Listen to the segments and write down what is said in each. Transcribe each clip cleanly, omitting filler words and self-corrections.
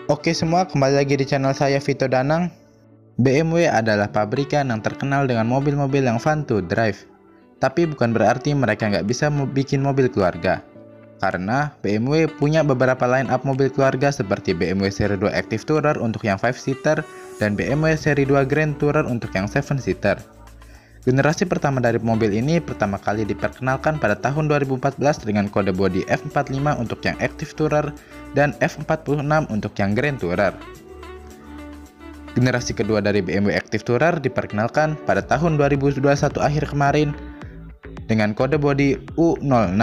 Oke semua, kembali lagi di channel saya Vito Danang. BMW adalah pabrikan yang terkenal dengan mobil-mobil yang fun to drive. Tapi bukan berarti mereka nggak bisa bikin mobil keluarga. Karena BMW punya beberapa line up mobil keluarga seperti BMW Seri 2 Active Tourer untuk yang 5-seater dan BMW Seri 2 Grand Tourer untuk yang 7-seater. Generasi pertama dari mobil ini pertama kali diperkenalkan pada tahun 2014 dengan kode bodi F45 untuk yang Active Tourer dan F46 untuk yang Grand Tourer. Generasi kedua dari BMW Active Tourer diperkenalkan pada tahun 2021 akhir kemarin dengan kode bodi U06.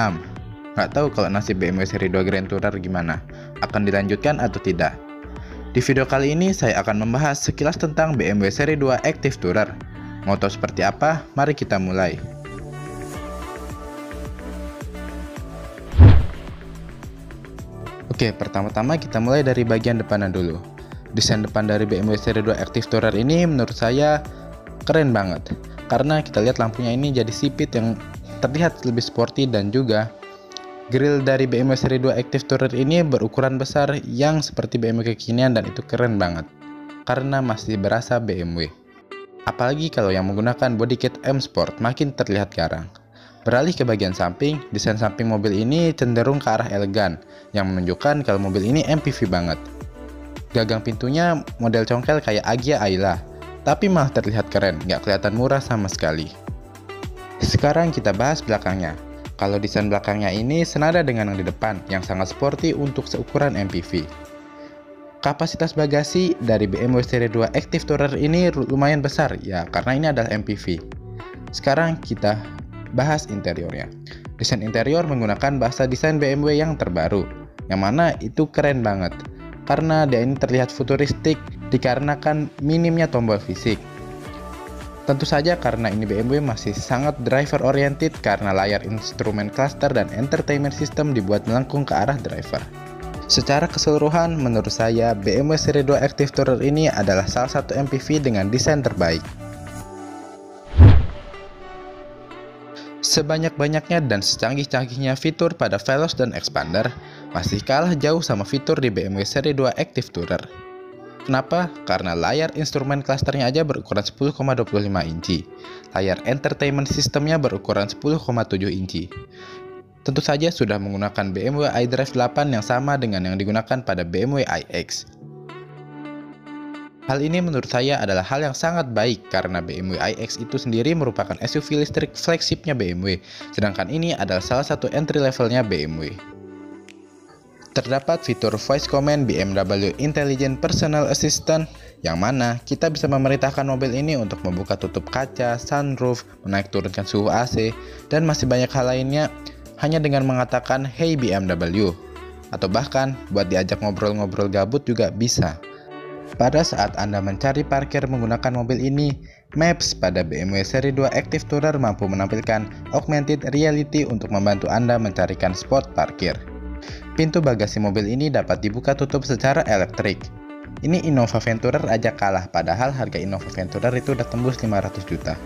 Nggak tahu kalau nasib BMW Seri 2 Grand Tourer gimana, akan dilanjutkan atau tidak. Di video kali ini saya akan membahas sekilas tentang BMW Seri 2 Active Tourer. Mau tahu seperti apa? Mari kita mulai. Oke, pertama-tama kita mulai dari bagian depannya dulu. Desain depan dari BMW Seri 2 Active Tourer ini menurut saya keren banget. Karena kita lihat lampunya ini jadi sipit yang terlihat lebih sporty, dan juga grill dari BMW Seri 2 Active Tourer ini berukuran besar yang seperti BMW kekinian, dan itu keren banget. Karena masih berasa BMW. Apalagi kalau yang menggunakan body kit M Sport makin terlihat garang. Beralih ke bagian samping, desain samping mobil ini cenderung ke arah elegan, yang menunjukkan kalau mobil ini MPV banget. Gagang pintunya model congkel kayak Agya Ayla, tapi malah terlihat keren, nggak kelihatan murah sama sekali. Sekarang kita bahas belakangnya. Kalau desain belakangnya ini senada dengan yang di depan, yang sangat sporty untuk seukuran MPV. Kapasitas bagasi dari BMW Seri 2 Active Tourer ini lumayan besar ya, karena ini adalah MPV. Sekarang kita bahas interiornya. Desain interior menggunakan bahasa desain BMW yang terbaru, yang mana itu keren banget. Karena dia ini terlihat futuristik dikarenakan minimnya tombol fisik. Tentu saja karena ini BMW masih sangat driver oriented karena layar instrumen cluster dan entertainment system dibuat melengkung ke arah driver. Secara keseluruhan, menurut saya BMW Seri 2 Active Tourer ini adalah salah satu MPV dengan desain terbaik. Sebanyak-banyaknya dan secanggih-canggihnya fitur pada Veloz dan Expander, masih kalah jauh sama fitur di BMW Seri 2 Active Tourer. Kenapa? Karena layar instrumen clusternya aja berukuran 10,25 inci. Layar entertainment systemnya berukuran 10,7 inci. Tentu saja sudah menggunakan BMW iDrive 8 yang sama dengan yang digunakan pada BMW iX. Hal ini menurut saya adalah hal yang sangat baik karena BMW iX itu sendiri merupakan SUV listrik flagshipnya BMW, sedangkan ini adalah salah satu entry levelnya BMW. Terdapat fitur voice command BMW Intelligent Personal Assistant, yang mana kita bisa memerintahkan mobil ini untuk membuka tutup kaca, sunroof, menaik turunkan suhu AC, dan masih banyak hal lainnya hanya dengan mengatakan "Hey BMW", atau bahkan buat diajak ngobrol-ngobrol gabut juga bisa. Pada saat Anda mencari parkir menggunakan mobil ini, Maps pada BMW Seri 2 Active Tourer mampu menampilkan augmented reality untuk membantu Anda mencarikan spot parkir. Pintu bagasi mobil ini dapat dibuka tutup secara elektrik. Ini Innova Venturer aja kalah, padahal harga Innova Venturer itu udah tembus 500 juta.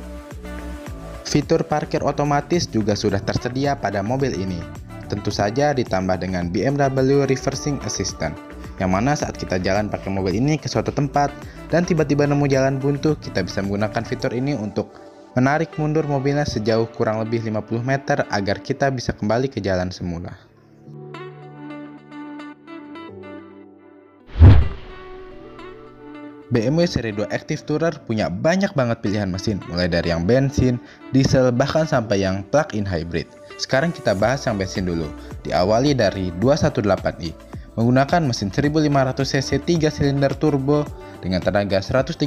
Fitur parkir otomatis juga sudah tersedia pada mobil ini. Tentu saja ditambah dengan BMW Reversing Assistant, yang mana saat kita jalan pakai mobil ini ke suatu tempat dan tiba-tiba nemu jalan buntu, kita bisa menggunakan fitur ini untuk menarik mundur mobilnya sejauh kurang lebih 50 meter agar kita bisa kembali ke jalan semula. BMW Seri 2 Active Tourer punya banyak banget pilihan mesin, mulai dari yang bensin, diesel, bahkan sampai yang plug-in hybrid. Sekarang kita bahas yang bensin dulu, diawali dari 218i. Menggunakan mesin 1500cc 3 silinder turbo dengan tenaga 136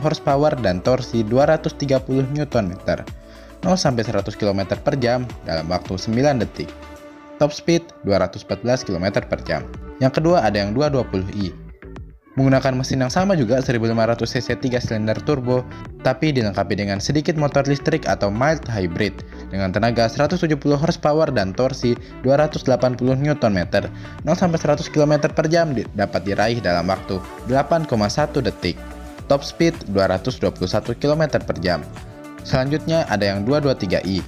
horsepower dan torsi 230 Nm. 0-100 km per jam dalam waktu 9 detik. Top speed 214 km per jam. Yang kedua ada yang 220i. Menggunakan mesin yang sama juga 1500cc 3 silinder turbo, tapi dilengkapi dengan sedikit motor listrik atau mild hybrid dengan tenaga 170 horsepower dan torsi 280 Nm. 0-100 km per jam dapat diraih dalam waktu 8,1 detik. Top speed 221 km per jam. Selanjutnya ada yang 223i.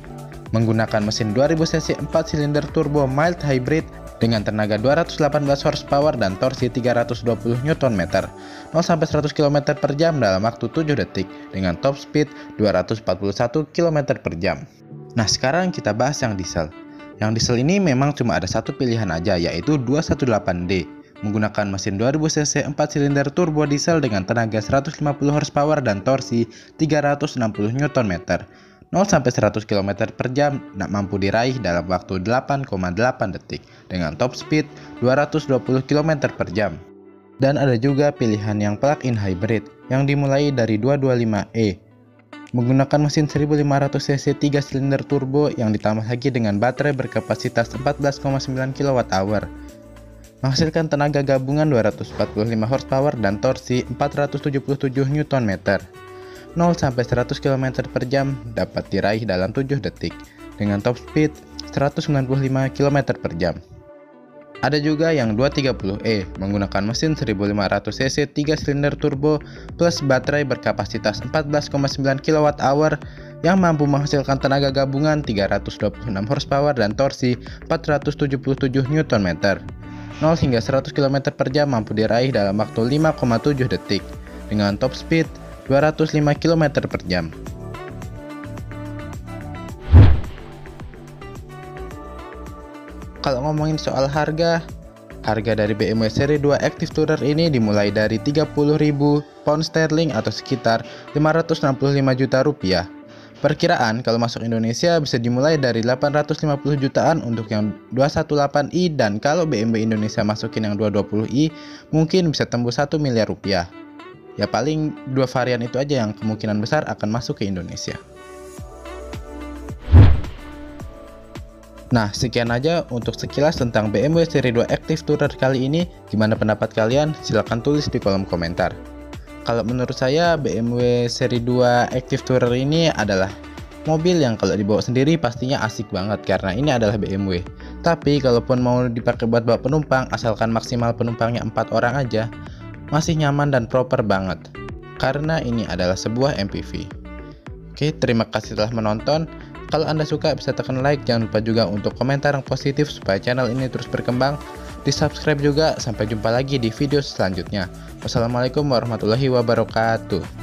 Menggunakan mesin 2000cc 4 silinder turbo mild hybrid dengan tenaga 218 horsepower dan torsi 320 Nm, 0-100 km per jam dalam waktu 7 detik dengan top speed 241 km per jam. Nah, sekarang kita bahas yang diesel. Yang diesel ini memang cuma ada satu pilihan aja, yaitu 218D, menggunakan mesin 2000 cc 4 silinder turbo diesel dengan tenaga 150 horsepower dan torsi 360 Nm. 0-100 km per jam mampu diraih dalam waktu 8,8 detik dengan top speed 220 km per jam. Dan ada juga pilihan yang plug-in hybrid yang dimulai dari 225e menggunakan mesin 1500 cc 3 silinder turbo yang ditambah lagi dengan baterai berkapasitas 14,9 kWh. Menghasilkan tenaga gabungan 245 horsepower dan torsi 477 Nm. 0-100 km per jam dapat diraih dalam 7 detik dengan top speed 195 km per jam. Ada juga yang 230e menggunakan mesin 1500 cc 3 silinder turbo plus baterai berkapasitas 14,9 kWh yang mampu menghasilkan tenaga gabungan 326 horsepower dan torsi 477 Nm. 0 hingga 100 km per jam mampu diraih dalam waktu 5,7 detik dengan top speed 205 km per jam. Kalau ngomongin soal harga dari BMW seri 2 Active Tourer ini dimulai dari 30.000 pound sterling atau sekitar 565 juta rupiah. Perkiraan kalau masuk Indonesia bisa dimulai dari 850 jutaan untuk yang 218i, dan kalau BMW Indonesia masukin yang 220i mungkin bisa tembus 1 miliar rupiah. Ya paling dua varian itu aja yang kemungkinan besar akan masuk ke Indonesia. Nah, sekian aja untuk sekilas tentang BMW seri 2 Active Tourer kali ini. Gimana pendapat kalian? Silahkan tulis di kolom komentar. Kalau menurut saya BMW seri 2 Active Tourer ini adalah mobil yang kalau dibawa sendiri pastinya asik banget karena ini adalah BMW. Tapi kalaupun mau dipakai buat bawa penumpang, asalkan maksimal penumpangnya 4 orang aja, masih nyaman dan proper banget karena ini adalah sebuah MPV. Oke, terima kasih telah menonton. Kalau Anda suka bisa tekan like, jangan lupa juga untuk komentar yang positif supaya channel ini terus berkembang. Di subscribe juga. Sampai jumpa lagi di video selanjutnya. Wassalamualaikum warahmatullahi wabarakatuh.